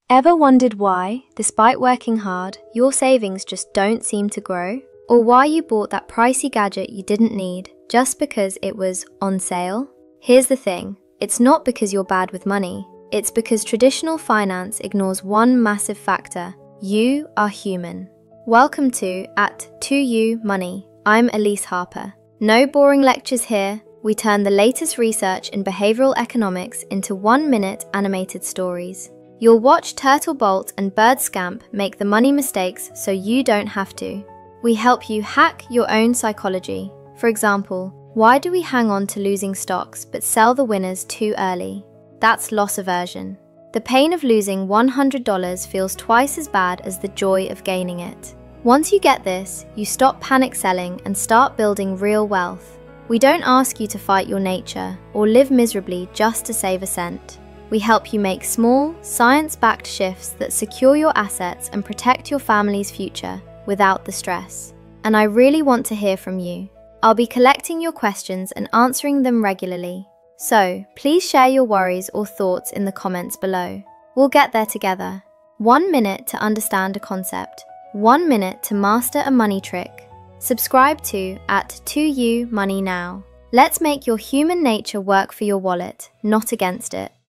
Ever wondered why, despite working hard, your savings just don't seem to grow? Or why you bought that pricey gadget you didn't need just because it was on sale? Here's the thing, it's not because you're bad with money. It's because traditional finance ignores one massive factor: you are human. Welcome to @2U Money. I'm Elise Harper. No boring lectures here. We turn the latest research in behavioral economics into 1-minute animated stories. You'll watch Turtle Bolt and Bird Scamp make the money mistakes so you don't have to. We help you hack your own psychology. For example, why do we hang on to losing stocks but sell the winners too early? That's loss aversion. The pain of losing $100 feels twice as bad as the joy of gaining it. Once you get this, you stop panic selling and start building real wealth. We don't ask you to fight your nature or live miserably just to save a cent. We help you make small, science-backed shifts that secure your assets and protect your family's future without the stress. And I really want to hear from you. I'll be collecting your questions and answering them regularly. So, please share your worries or thoughts in the comments below. We'll get there together. 1 minute to understand a concept. 1 minute to master a money trick. Subscribe to @2U Money now. Let's make your human nature work for your wallet, not against it.